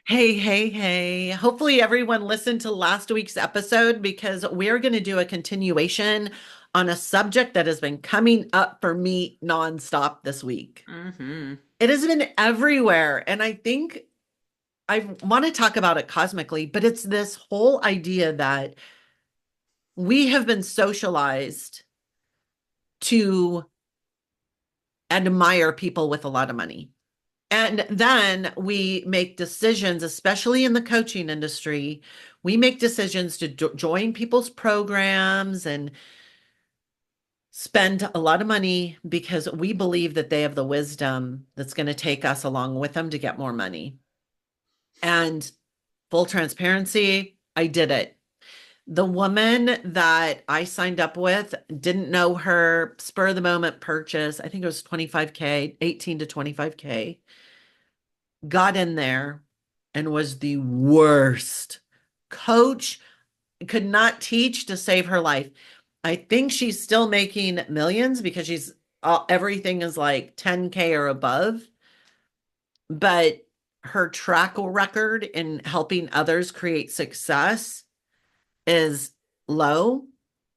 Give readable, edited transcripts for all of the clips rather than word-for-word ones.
Hey, hey, hey. Hopefully, everyone listened to last week's episode because we're going to do a continuation on a subject that has been coming up for me nonstop this week. Hmm. It has been everywhere. And I think I want to talk about it cosmically, but it's this whole idea that we have been socialized to admire people with a lot of money. And then we make decisions, especially in the coaching industry, we make decisions to join people's programs and spend a lot of money because we believe that they have the wisdom that's going to take us along with them to get more money. And full transparency, I did it. The woman that I signed up with didn't know her spur of the moment purchase. I think it was 25K, 18 to 25K. Got in there and was the worst coach, could not teach to save her life. I think she's still making millions because she's everything is like 10K or above, but her track record in helping others create success is low.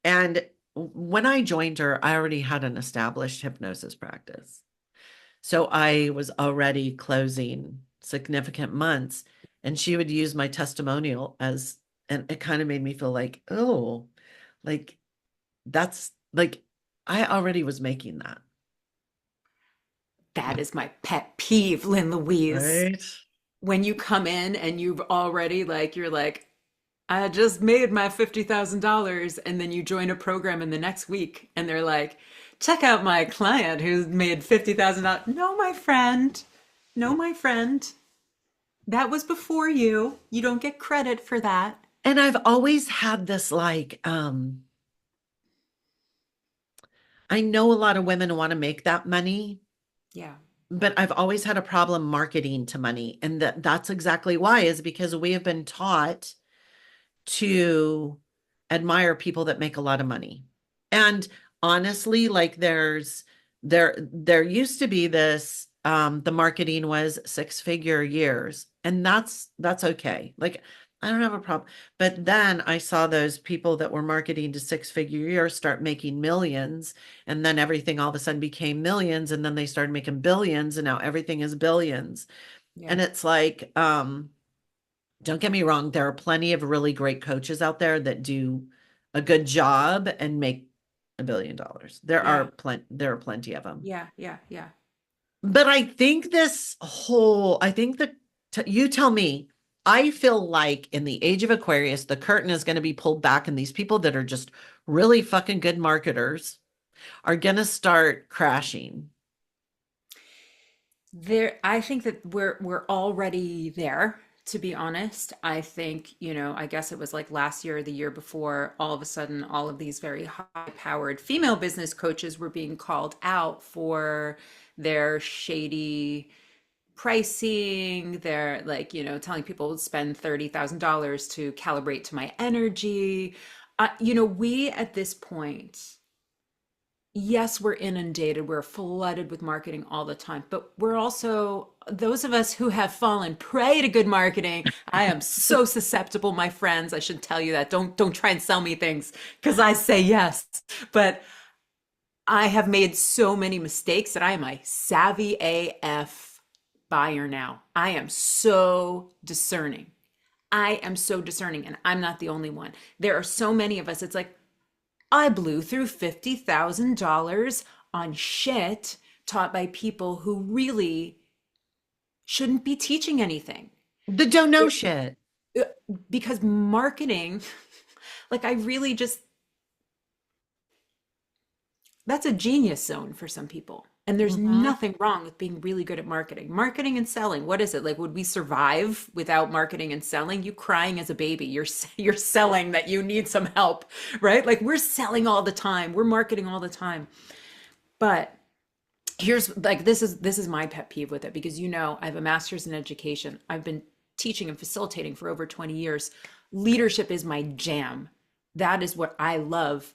And when I joined her, I already had an established hypnosis practice. So I was already closing significant months, and she would use my testimonial as, and it kind of made me feel like, oh, like that's like I already was making that. That is my pet peeve, Lynn Louise. Right. When you come in and you've already you're like, I just made my $50,000, and then you join a program in the next week and they're like, check out my client who's made $50,000. No, my friend. No, my friend. That was before you. You don't get credit for that. And I've always had this I know a lot of women want to make that money, Yeah. but I've always had a problem marketing to money. And that's exactly why, is because we have been taught to admire people that make a lot of money. And honestly, like there used to be this the marketing was six-figure years, and that's okay. Like I don't have a problem. But then I saw those people that were marketing to six-figure years start making millions, and then everything all of a sudden became millions, and then they started making billions, and now everything is billions. Yeah. And it's like don't get me wrong, there are plenty of really great coaches out there that do a good job and make $1 billion. Yeah. There are plenty of them. Yeah. Yeah. Yeah. But I think I think that you tell me, I feel like in the age of Aquarius, the curtain is going to be pulled back, and these people that are just really fucking good marketers are going to start crashing. I think that we're already there, to be honest. I think, I guess it was like last year or the year before, all of a sudden all of these very high-powered female business coaches were being called out for their shady pricing. They're like, telling people to spend $30,000 to calibrate to my energy. We at this point, yes, we're inundated, we're flooded with marketing all the time, but we're also those of us who have fallen prey to good marketing. I am so susceptible, my friends. I should tell you that. Don't try and sell me things because I say yes. But I have made so many mistakes that I am a savvy AF buyer now. I am so discerning. I am so discerning, and I'm not the only one. There are so many of us. It's like, I blew through $50,000 on shit taught by people who really shouldn't be teaching anything. The don't know It- shit. because marketing, I really just, that's a genius zone for some people. And there's Mhm. nothing wrong with being really good at marketing. Marketing and selling, what is it? Like, would we survive without marketing and selling? You crying as a baby, you're selling that you need some help, right? Like we're selling all the time. We're marketing all the time. But here's this is my pet peeve with it, because I have a master's in education. I've been teaching and facilitating for over 20 years. Leadership is my jam. That is what I love,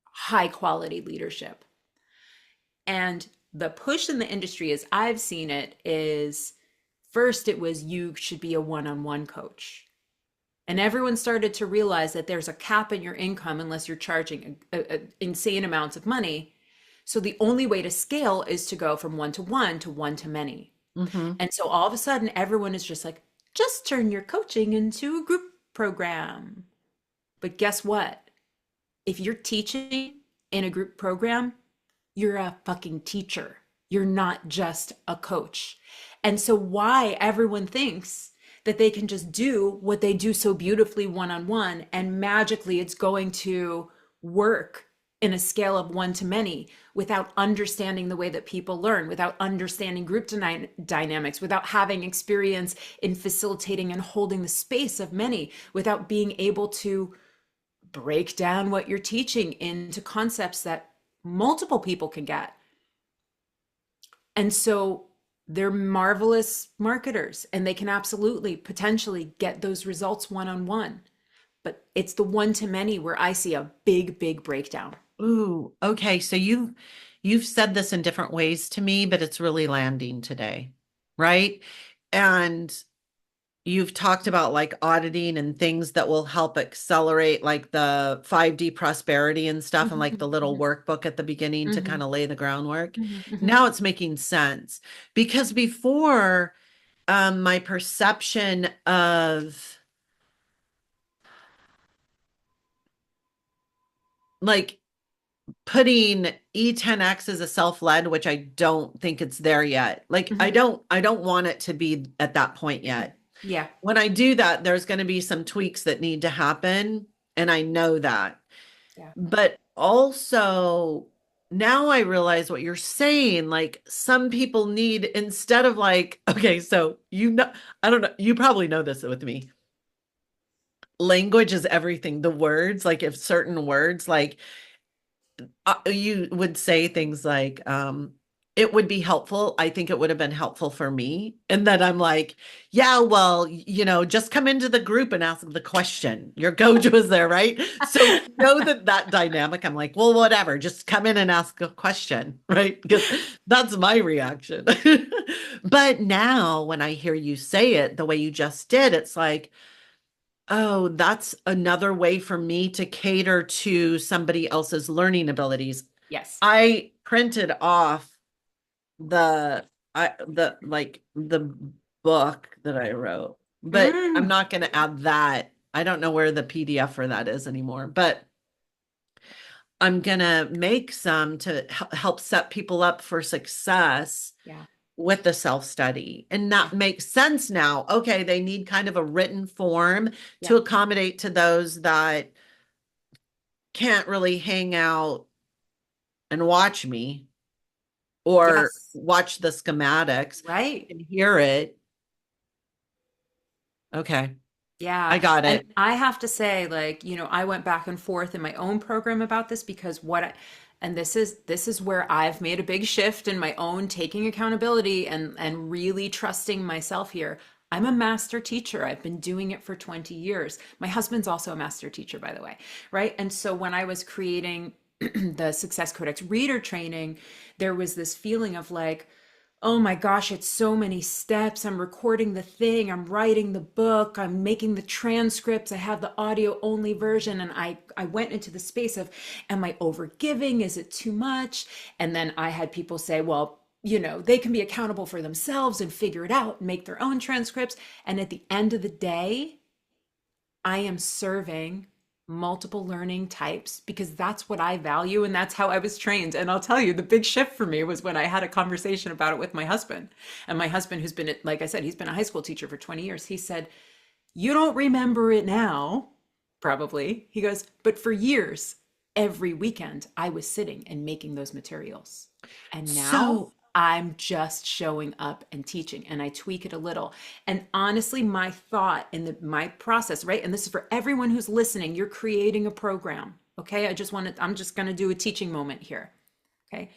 high quality leadership. And the push in the industry, as I've seen it, is First, it was you should be a one-on-one coach. And everyone started to realize that there's a cap in your income unless you're charging insane amounts of money. So the only way to scale is to go from one to one to one to many. Mm-hmm. And so all of a sudden, everyone is just like, just turn your coaching into a group program. But guess what? If you're teaching in a group program, you're a fucking teacher. You're not just a coach. And so why everyone thinks that they can just do what they do so beautifully one-on-one and magically it's going to work in a scale of one to many without understanding the way that people learn, without understanding group dynamics, without having experience in facilitating and holding the space of many, without being able to break down what you're teaching into concepts that multiple people can get. And so they're marvelous marketers and they can absolutely potentially get those results one-on-one. But it's the one to many where I see a big, big breakdown. Ooh, okay. So you've said this in different ways to me, but it's really landing today, right? And you've talked about like auditing and things that will help accelerate like the 5D prosperity and stuff and like the little workbook at the beginning to kind of lay the groundwork. Now it's making sense because before my perception of like putting E10X as a self-led, which I don't think it's there yet. Like I don't want it to be at that point yet. Yeah. When I do that, there's going to be some tweaks that need to happen. And I know that. Yeah. But also now I realize what you're saying. Like some people need, instead of like, okay, so I don't know, you probably know this with me. Language is everything. The words, like if certain words, like you would say things like, it would be helpful. I think it would have been helpful for me. And then I'm like, yeah, well, just come into the group and ask the question. Your coach was there, right? So that dynamic, I'm like, well, whatever, just come in and ask a question, right? Because that's my reaction. But now when I hear you say it the way you just did, it's like, oh, that's another way for me to cater to somebody else's learning abilities. Yes. I printed off the book that I wrote, but I'm not going to add that. I don't know where the PDF for that is anymore, but I'm going to make some to help set people up for success. Yeah. With the self-study. And that makes sense now. Okay, they need kind of a written form to accommodate to those that can't really hang out and watch me or watch the schematics. Right. And hear it. Okay. Yeah. I got it. And I have to say, like, I went back and forth in my own program about this because and this is where I've made a big shift in my own taking accountability and really trusting myself here. I'm a master teacher. I've been doing it for 20 years. My husband's also a master teacher, by the way, right? And so when I was creating the Success Codex reader training, there was this feeling of like, oh my gosh, it's so many steps. I'm recording the thing, I'm writing the book, I'm making the transcripts, I have the audio only version. And I went into the space of, am I overgiving? Is it too much? And then I had people say, well, they can be accountable for themselves and figure it out and make their own transcripts. And at the end of the day, I am serving multiple learning types because that's what I value and that's how I was trained. And I'll tell you, the big shift for me was when I had a conversation about it with my husband. And my husband, who's been, like I said, he's been a high school teacher for 20 years. He said, you don't remember it now, probably. He goes, but for years, every weekend, I was sitting and making those materials. And now I'm just showing up and teaching and I tweak it a little. And honestly, my thought in my process, right? And this is for everyone who's listening, you're creating a program. Okay. I'm just going to do a teaching moment here. Okay.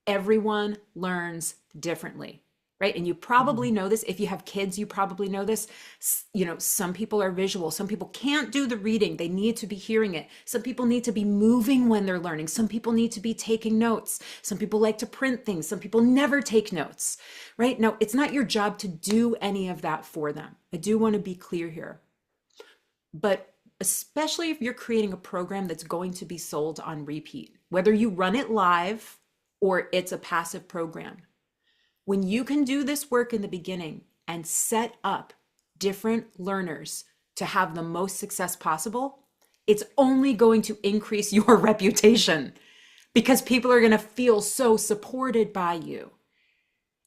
Everyone learns differently. right? And you Mhm. probably know this. If you have kids, you probably know this. You know, some people are visual. Some people can't do the reading. They need to be hearing it. Some people need to be moving when they're learning. Some people need to be taking notes. Some people like to print things. Some people never take notes, right? Now, it's not your job to do any of that for them. I do want to be clear here. But especially if you're creating a program that's going to be sold on repeat, whether you run it live or it's a passive program, when you can do this work in the beginning and set up different learners to have the most success possible, it's only going to increase your reputation because people are going to feel so supported by you.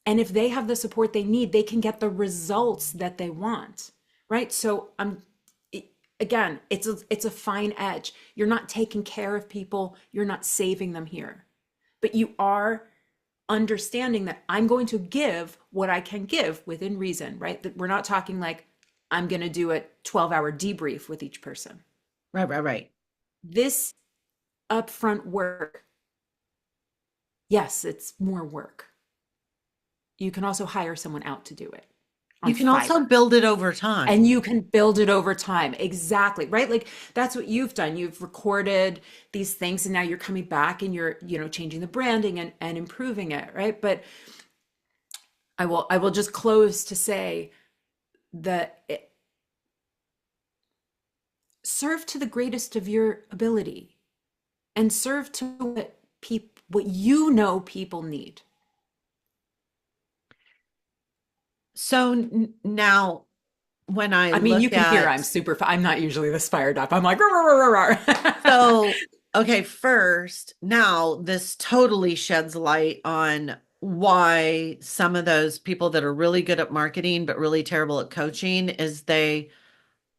And if they have the support they need, they can get the results that they want, right? So again, it's a fine edge. You're not taking care of people, you're not saving them here, but you are understanding that I'm going to give what I can give within reason, right? That we're not talking like I'm going to do a 12-hour debrief with each person. Right, right, right. This upfront work, yes, it's more work. You can also hire someone out to do it on You can also Fiverr. build it over And time. you can build it over time. Exactly. Right. Like that's what you've done. You've recorded these things and now you're coming back and you're, changing the branding and improving it. Right. But I will just close to say that serve to the greatest of your ability and serve to what you know people need. So now when I I mean, you look can hear at, I'm not usually this fired up. I'm like, "Rah, rah, rah, rah, rah." so, okay, first, now this totally sheds light on why some of those people that are really good at marketing but really terrible at coaching is they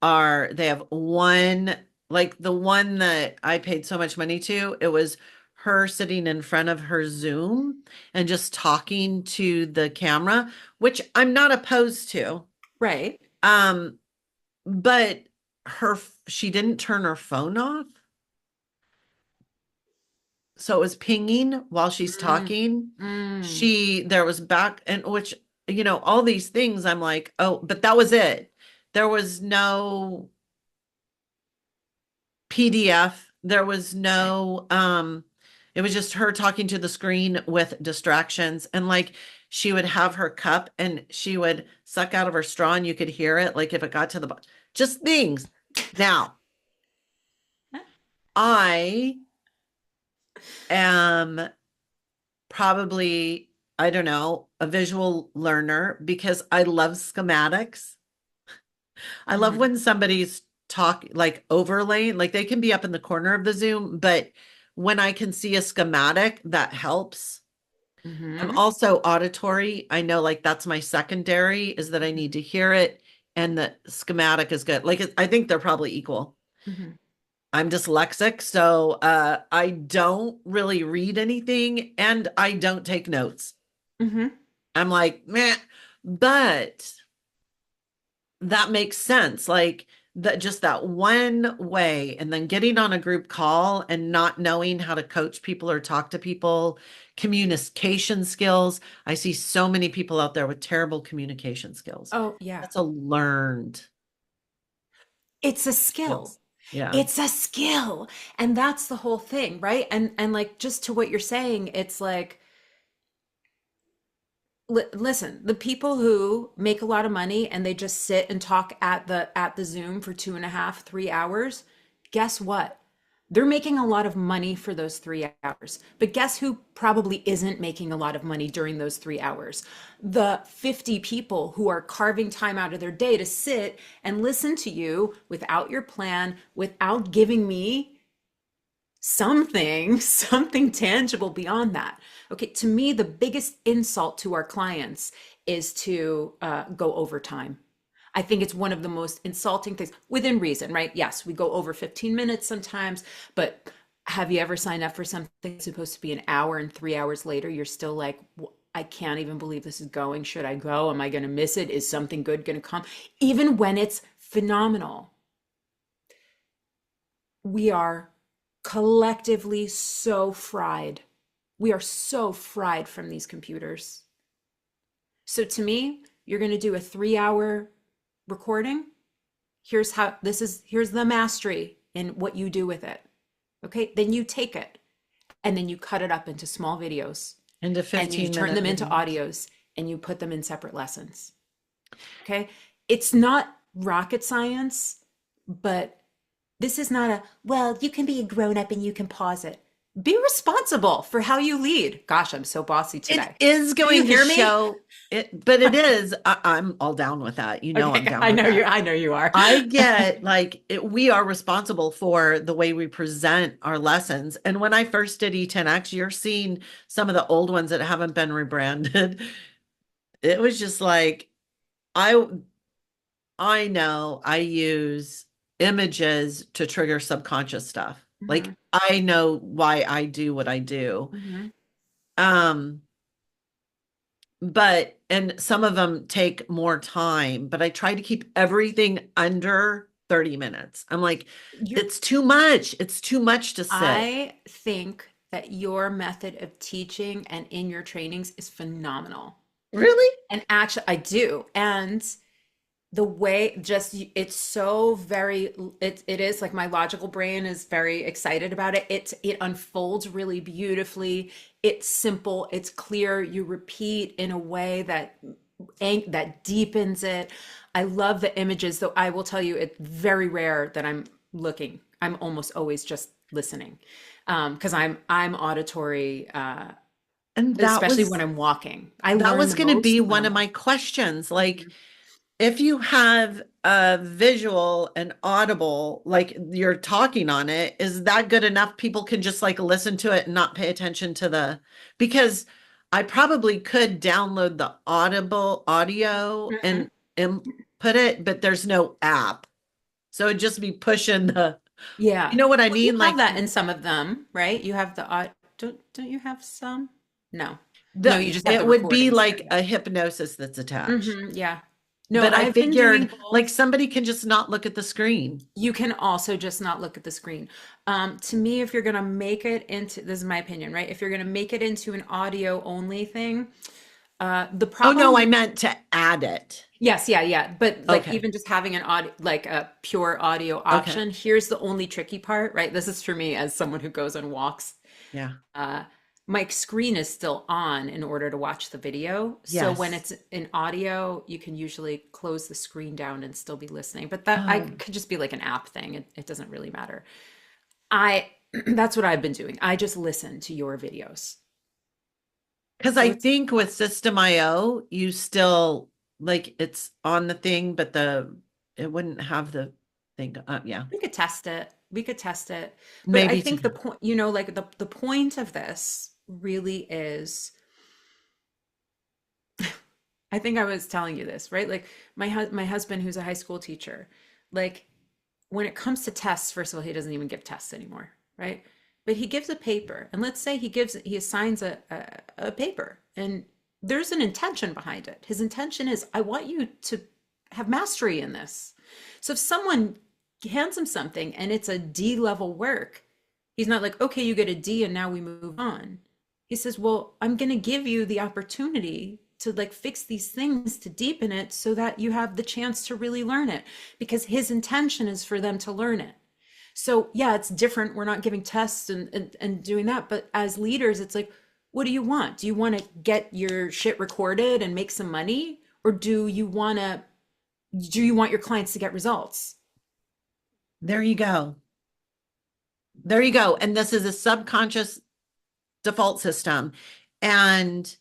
have one, like the one that I paid so much money to, it was her sitting in front of her Zoom and just talking to the camera, which I'm not opposed to. Right. Um, but she didn't turn her phone off. So it was pinging while she's Mm, talking. mm, There was back and which, all these things I'm like, oh, but that was it. There was no PDF. There was right. it was just her talking to the screen with distractions. And like she would have her cup and she would suck out of her straw and you could hear it, like if it got to the bottom. Just things. Now, I am probably, I don't know, a visual learner because I love schematics. I love Mhm, when somebody's talk like overlaying, like they can be up in the corner of the Zoom, but when I can see a schematic, that helps. I'm mhm, also auditory. I know like that's my secondary is that I need to hear it and the schematic is good. Like I think they're probably equal. mhm, I'm dyslexic, so I don't really read anything and I don't take notes. mhm, I'm like, meh, but that makes sense. Like that, just that one way, and then getting on a group call and not knowing how to coach people or talk to people, communication skills. I see so many people out there with terrible communication skills. oh, yeah. That's a learned It's a skill. skills. Yeah. It's a skill. And that's the whole thing, right? And like just to what you're saying, it's like listen, the people who make a lot of money and they just sit and talk at the Zoom for 2.5, 3 hours, guess what? They're making a lot of money for those 3 hours. But guess who probably isn't making a lot of money during those 3 hours? The 50 people who are carving time out of their day to sit and listen to you without your plan, without giving me something, something tangible beyond that. Okay, to me, the biggest insult to our clients is to go overtime. I think it's one of the most insulting things within reason, right? Yes, we go over 15 minutes sometimes, but have you ever signed up for something that's supposed to be an hour and 3 hours later, you're still like, I can't even believe this is going. Should I go? Am I going to miss it? Is something good going to come? Even when it's phenomenal, we are collectively so fried. We are so fried from these computers. So to me, you're going to do a 3 hour recording. Here's the mastery in what you do with it. Okay. Then you take it and then you cut it up into small videos into and you turn 15-minute them into videos. audios and you put them in separate lessons. Okay. It's not rocket science, but this is not a, well, you can be a grown up and you can pause it. Be responsible for how you lead. Gosh, I'm so bossy It today. is Do you going to hear me? show it, but it is. I'm all down with that. You know, I'm Okay, down I with know you. that. I know you are. I get like we are responsible for the way we present our lessons. And when I first did E10X, you're seeing some of the old ones that haven't been rebranded. It was just like I I know I use images to trigger subconscious stuff. Mhm, Like I know why I do what I do. mhm. Um, but and some of them take more time, but I try to keep everything under 30 minutes. I'm like, You're, it's too much. It's too much to sit. I think that your method of teaching and in your trainings is phenomenal. Really? And actually, I do. And the way just it's so very it is like my logical brain is very excited about it. It unfolds really beautifully. It's simple, it's clear. You repeat in a way that deepens it. I love the images, though I will tell you it's very rare that I'm looking. I'm almost always just listening. Because I'm auditory, And especially when I'm walking. I that learn was the going to be most when one I'm of my walking. questions. Like, if you have a visual and audible, like you're talking on it, is that good enough? People can just like listen to it and not pay attention to because I probably could download the audible audio Mhm. and input it, but there's no app. So it'd just be pushing you Yeah. know what I Well, you mean? have Like that in some of them, right? You have don't you have some? No. No, you just have it the would be recordings there. like a hypnosis that's attached. Yeah. No, But I I've been doing figured like both. somebody can just not look at the screen. You can also just not look at the screen. To me, if you're gonna make it into, this is my opinion, right? If you're gonna make it into an audio only thing, the Oh no, problem I with, meant to add it. yes, yeah, yeah, but like Okay. even just having an audio, like a pure audio Okay. option, here's the only tricky part, right? This is for me as someone who goes and walks. Yeah. uh, my screen is still on in order to watch the video. So when Yes. it's in audio, you can usually close the screen down and still be listening. But that I Oh, could just be like an app thing. It doesn't really matter. I That's what I've been doing. I just listen to your videos. because So I it's think with System IO, you still like it's on the thing, but it wouldn't have the thing. Yeah, we could test it. We could test it. But I maybe think the too. point, like the point of this really is, I think I was telling you this, right? Like my husband, who's a high school teacher, like when it comes to tests, first of all, he doesn't even give tests anymore, right? But he gives a paper, and let's say he assigns a paper, and there's an intention behind it. His intention is, I want you to have mastery in this. So if someone hands him something and it's a D level work, he's not like, okay, you get a D and now we move on. He says, well, I'm going to give you the opportunity to like fix these things to deepen it so that you have the chance to really learn it, because his intention is for them to learn it. So yeah, it's different. We're not giving tests and doing that. But as leaders, it's like, what do you want? Do you want to get your shit recorded and make some money? Or do you want your clients to get results? There you go. There you go. And this is a subconscious default system. And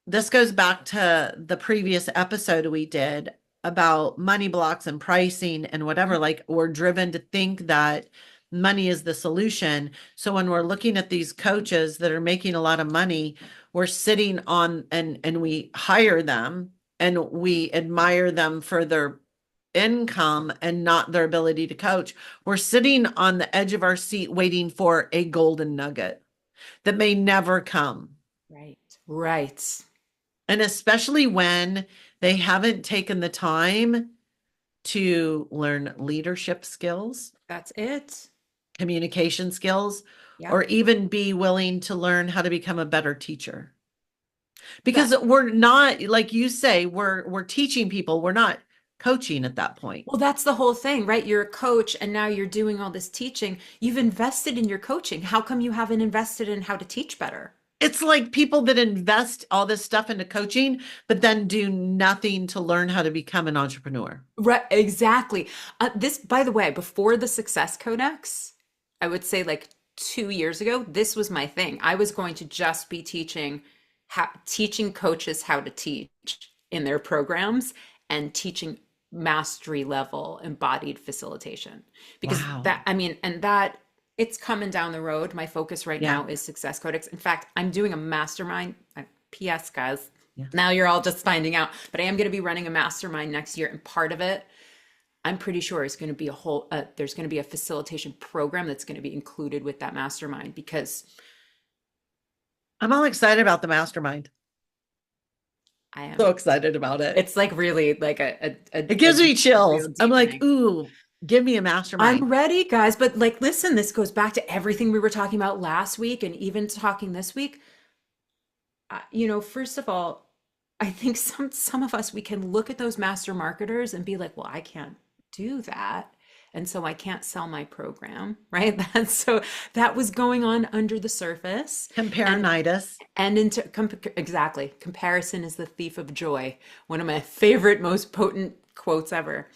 this goes back to the previous episode we did about money blocks and pricing and whatever. Like we're driven to think that money is the solution. So when we're looking at these coaches that are making a lot of money, we're sitting on and we hire them and we admire them for their income and not their ability to coach. We're sitting on the edge of our seat waiting for a golden nugget that may never come. Right. Right. And especially when they haven't taken the time to learn leadership skills, That's it. communication skills, or Yep. even be willing to learn how to become a better teacher. because we're not, like you say, we're teaching people, we're not coaching at that point. Well, that's the whole thing, right? You're a coach and now you're doing all this teaching. You've invested in your coaching. How come you haven't invested in how to teach better? It's like people that invest all this stuff into coaching, but then do nothing to learn how to become an entrepreneur. Right, exactly. This, by the way, before the Success Codex, I would say like 2 years ago, this was my thing. I was going to just be teaching coaches how to teach in their programs and teaching mastery level embodied facilitation. Because Wow. that, I mean, and that it's coming down the road. My focus right Yeah. now is Success Codex. In fact, I'm doing a mastermind. PS, guys, Yeah. now you're all just finding out, but I am going to be running a mastermind next year. And part of it, I'm pretty sure is going to be there's going to be a facilitation program that's going to be included with that mastermind because I'm all excited about the mastermind. I am, So excited about it. it's like really like It gives me chills. real I'm like, deepening. ooh, give me a mastermind. I'm ready, guys. But like, listen, this goes back to everything we were talking about last week and even talking this week. First of all, I think some of us we can look at those master marketers and be like, well, I can't do that. And so I can't sell my program, right? That was going on under the surface. And Comparinitis. and exactly, comparison is the thief of joy. One of my favorite, most potent quotes ever.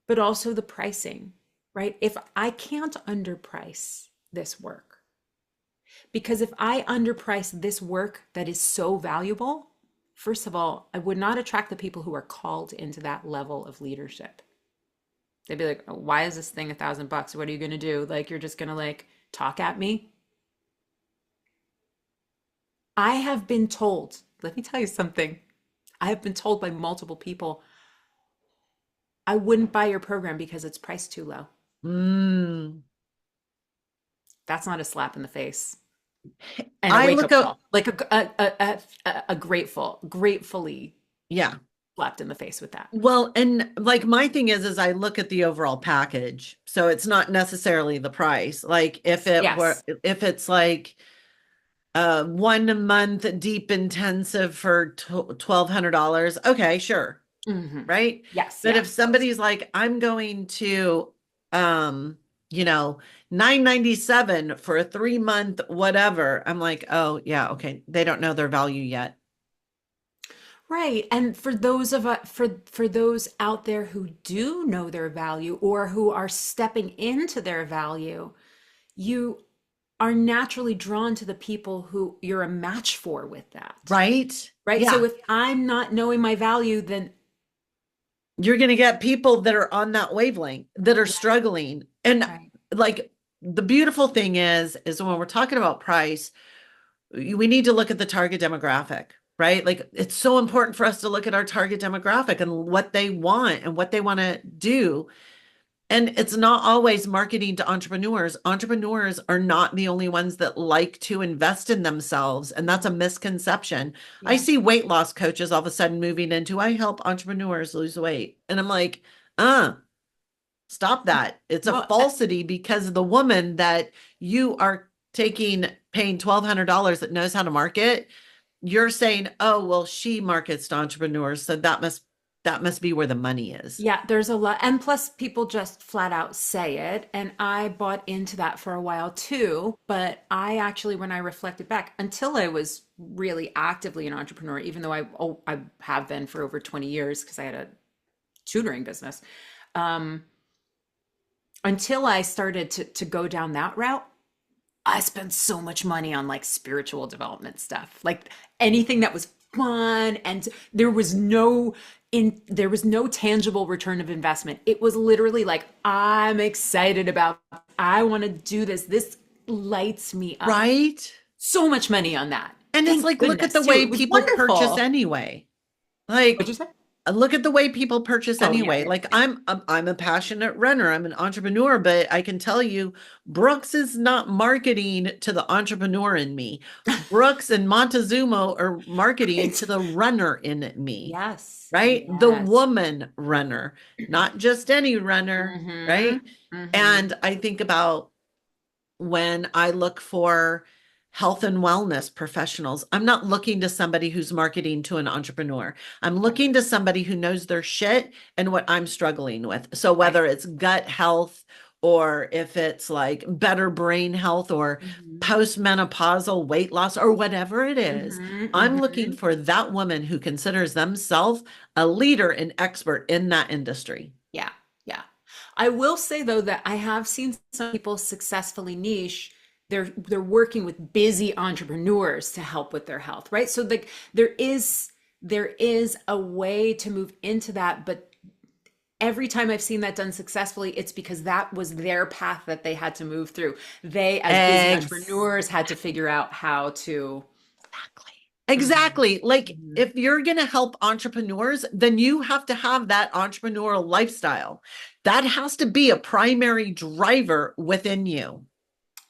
But also the pricing, right? If I can't underprice this work, because if I underprice this work that is so valuable, first of all, I would not attract the people who are called into that level of leadership. They'd be like, why is this thing $1,000? What are you going to do? Like, you're just going to like talk at me? I have been told, let me tell you something. I have been told by multiple people, I wouldn't buy your program because it's priced too low. Mm. That's not a slap in the face and a I wake look up up, call. Like a gratefully yeah. slapped in the face with that. Well, and like my thing is I look at the overall package. So it's not necessarily the price. Like Yes. if it's like 1 month deep intensive for $1,200, okay, sure. Hmm. Right. Yes. But if Yes. somebody's like, I'm going to, um, you know, 997 for a 3 month, whatever, I'm like, oh yeah, okay. They don't know their value yet. Right. And for those of us, for those out there who do know their value or who are stepping into their value, you are naturally drawn to the people who you're a match for with that. Right. Right. Yeah. So if I'm not knowing my value, then You're going to get people that are on that wavelength that are struggling. And right. like the beautiful thing is when we're talking about price, we need to look at the target demographic, right? Like it's so important for us to look at our target demographic and what they want and what they want to do. And it's not always marketing to entrepreneurs. Entrepreneurs are not the only ones that like to invest in themselves. And that's a misconception. I Yeah. see weight loss coaches all of a sudden moving into, I help entrepreneurs lose weight. And I'm like, uh, stop that. It's a Well, falsity because the woman that you are paying $1,200 that knows how to market, you're saying, oh, well, she markets to entrepreneurs. So that must be where the money is. yeah, there's a lot. And plus, people just flat out say it. And I bought into that for a while too. But I actually, when I reflected back, until I was really actively an entrepreneur, even though I have been for over 20 years because I had a tutoring business, um, until I started to go down that route, I spent so much money on like spiritual development stuff, like anything that was fun, and there was no tangible return of investment. It was literally like, I'm excited about, I want to do this. This lights me up. Right? So much money on that. And it's Thank like, look at goodness the too. way It was people purchase wonderful. anyway. What'd Like, you say? look at the way people purchase Oh yeah, anyway. yeah, Like, yeah. I'm a passionate runner. I'm an entrepreneur, but I can tell you, Brooks is not marketing to the entrepreneur in me. Brooks and Montezuma are marketing to Right. the runner in me, Yes. right? The Yes. woman runner, not just any runner, Mm-hmm. right? Mm-hmm. And I think about when I look for health and wellness professionals. I'm not looking to somebody who's marketing to an entrepreneur. I'm looking to somebody who knows their shit and what I'm struggling with. So Right. whether it's gut health or if it's like better brain health or Mhm. postmenopausal weight loss or whatever it is, Mhm. I'm looking Mhm. for that woman who considers themselves a leader and expert in that industry. Yeah, yeah. I will say though that I have seen some people successfully niche. They're working with busy entrepreneurs to help with their health, right? So like there is a way to move into that, but every time I've seen that done successfully, it's because that was their path that they had to move through. They, as busy Eggs. entrepreneurs, had to figure out how to. Exactly. Mhm. Exactly. Like Mhm. if you're going to help entrepreneurs, then you have to have that entrepreneurial lifestyle. That has to be a primary driver within you,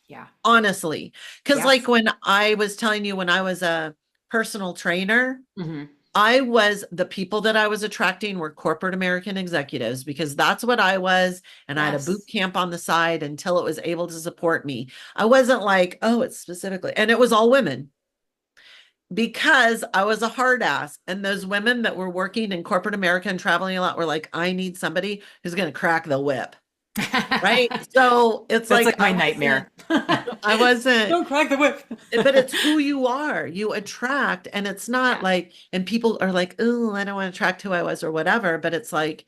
Yeah. honestly. Because, like Yes. when I was telling you, when I was a personal trainer, Hmm. the people that I was attracting were corporate American executives because that's what I was. And I had a boot Yes. camp on the side until it was able to support me. I wasn't like, oh, it's specifically, and it was all women because I was a hard ass. And those women that were working in corporate America and traveling a lot were like, I need somebody who's going to crack the whip. Right. So it's That's like, like my nightmare. I wasn't, Don't crack the whip. but it's who you are. You attract. And it's not Yeah. like, and people are like, oh, I don't want to attract who I was or whatever. But it's like,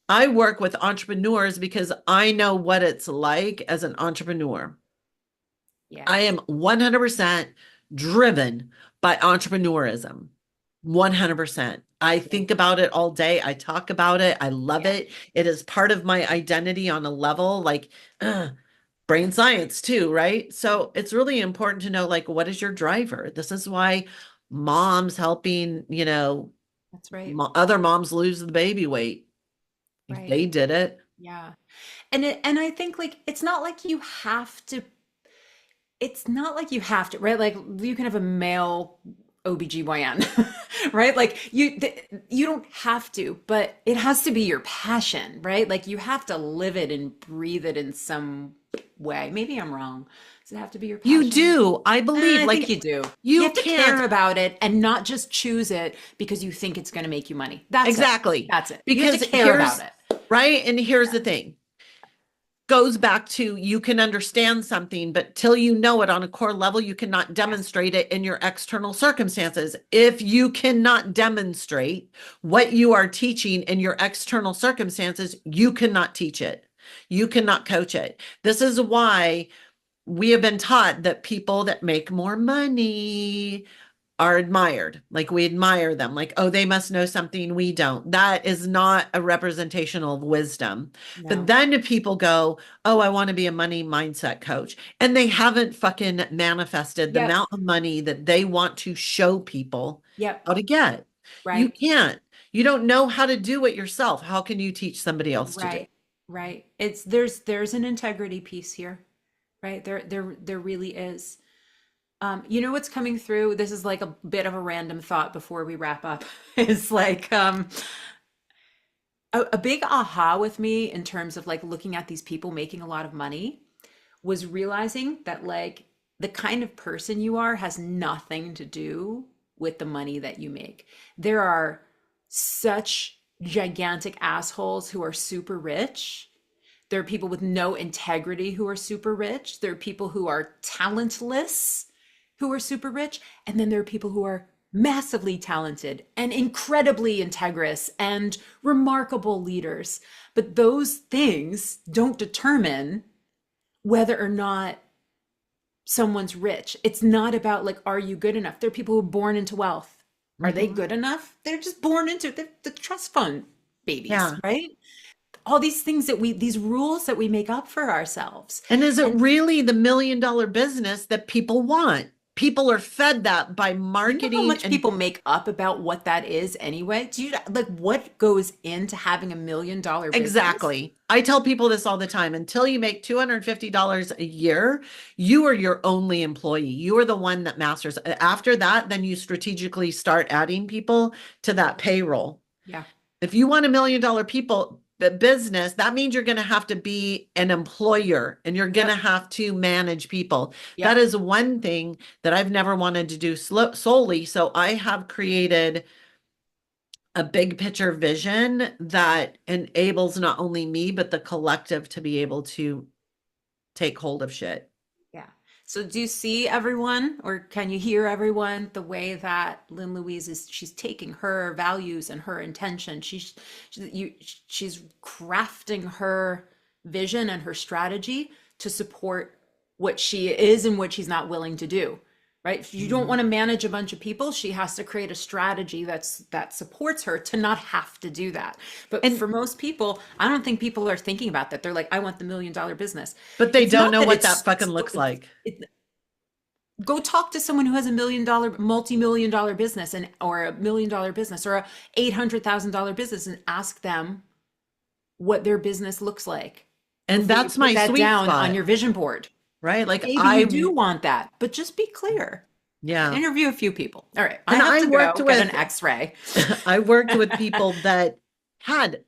I work with entrepreneurs because I know what it's like as an entrepreneur. Yeah. I am 100% driven by entrepreneurism. 100%. I Yeah. think about it all day. I talk about it. I love Yeah. it. It is part of my identity on a level like brain science too, right? So it's really important to know like what is your driver? This is why moms helping, That's right. other moms lose the baby weight. Right. They did it. Yeah. And I think like it's not like you have to, right? Like you can have a male OBGYN, right? Like you don't have to, but it has to be your passion, right? Like you have to live it and breathe it in some way. Maybe I'm wrong. Does it have to be your You passion? do. I believe I think like you do. You you have to care can't. about it and not just choose it because you think it's going to make you money. That's it. Exactly. That's it. You have to Because care about it. right? And here's the thing. Goes back to you can understand something, but till you know it on a core level, you cannot Yes. demonstrate it in your external circumstances. If you cannot demonstrate what you are teaching in your external circumstances, you cannot teach it. You cannot coach it. This is why we have been taught that people that make more money are admired. Like we admire them, like, oh, they must know something we don't. That is not a representational of wisdom. But No. then people go, oh, I want to be a money mindset coach. And they haven't fucking manifested the Yep. amount of money that they want to show people Yep. how to get. You Right. can't. You don't know how to do it yourself. How can you teach somebody else to do it? Right. Right. There's an integrity piece here, right? There really is. You know what's coming through? This is like a bit of a random thought before we wrap up. Is like a big aha with me in terms of like looking at these people making a lot of money was realizing that like the kind of person you are has nothing to do with the money that you make. There are such gigantic assholes who are super rich. There are people with no integrity who are super rich. There are people who are talentless who are super rich. And then there are people who are massively talented and incredibly integrous and remarkable leaders. But those things don't determine whether or not someone's rich. It's not about like, are you good enough? There are people who are born into wealth. Are they Mhm. good enough? They're just born into it. They're the trust fund babies, Yeah. right? All these things these rules that we make up for ourselves. And is it And really the $1 million business that people want? People are fed that by do you know how marketing much and people make up about what that is anyway? Do you like what goes into having $1 million business? exactly. I tell people this all the time. Until you make $250 a year, you are your only employee. You are the one that masters. After that, then you strategically start adding people to that payroll. Yeah. If you want $1 million people business, that means you're going to have to be an employer and you're going to Yep. have to manage people. That Yep. is one thing that I've never wanted to do solely. So I have created a big picture vision that enables not only me, but the collective to be able to take hold of shit. Yeah. So do you see everyone, or can you hear everyone, the way that Lynn Louise is, she's taking her values and her intention. She's crafting her vision and her strategy to support what she is and what she's not willing to do. Right? If you don't Mhm. want to manage a bunch of people, she has to create a strategy that supports her to not have to do that. But And for most people, I don't think people are thinking about that. They're like, I want the $1 million business. but they It's don't not know that what that fucking looks it's like. it, go talk to someone who has $1 million, multi-million dollar business, and or $1 million business, or a $800,000 business, and ask them what their business looks like And before you that's put my that sweet down on spot, your vision board. right? Like Maybe you do want that, but just be clear. yeah. Interview a few people. All right, I And have I to worked go get an with X-ray. I worked with people that had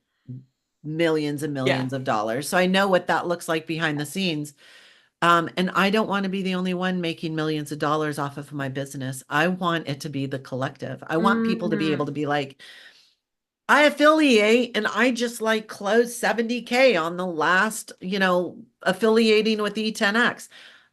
millions and Yeah. millions of dollars. So I know what that looks like behind the scenes. And I don't want to be the only one making millions of dollars off of my business. I want it to be the collective. I want people to be able Mhm. to be like, I affiliate and I just like closed 70K on the last, affiliating with E10X.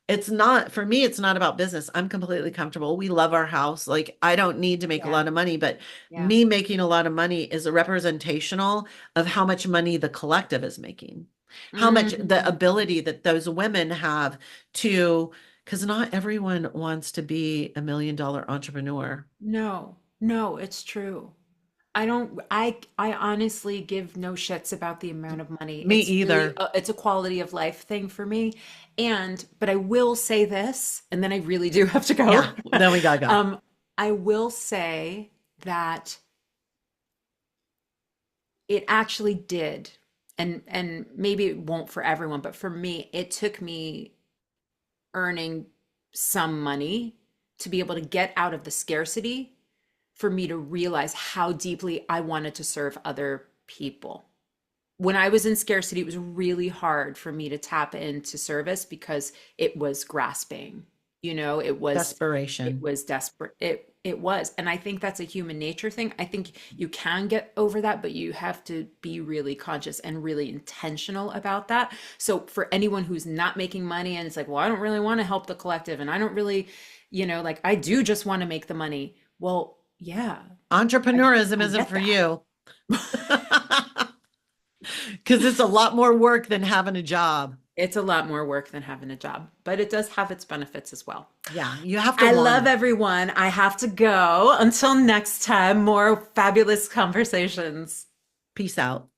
It's not, for me, it's not about business. I'm completely comfortable. We love our house. Like, I don't need to make a Yeah. lot of money, but Yeah. me making a lot of money is a representational of how much money the collective is making, how much the Mhm. ability that those women have to, because not everyone wants to be a $1 million entrepreneur. No, no, it's true. I honestly give no shits about the amount of money. Me either. It's a quality of life thing for me. But I will say this, and then I really do have to go. Yeah. Then we gotta go. Um, I will say that it actually did, and maybe it won't for everyone, but for me, it took me earning some money to be able to get out of the scarcity for me to realize how deeply I wanted to serve other people. When I was in scarcity, it was really hard for me to tap into service because it was grasping. It Desperation. was desperate. It was. And I think that's a human nature thing. I think you can get over that, but you have to be really conscious and really intentional about that. So for anyone who's not making money and it's like, well, I don't really want to help the collective and I don't really, like I do just want to make the money. Well, yeah, Entrepreneurism I isn't get for that. you. Because it's a lot more work than having a job. It's a lot more work than having a job, but it does have its benefits as well. Yeah, you have to I want love it. everyone. I have to go. Until next time, more fabulous conversations. Peace out.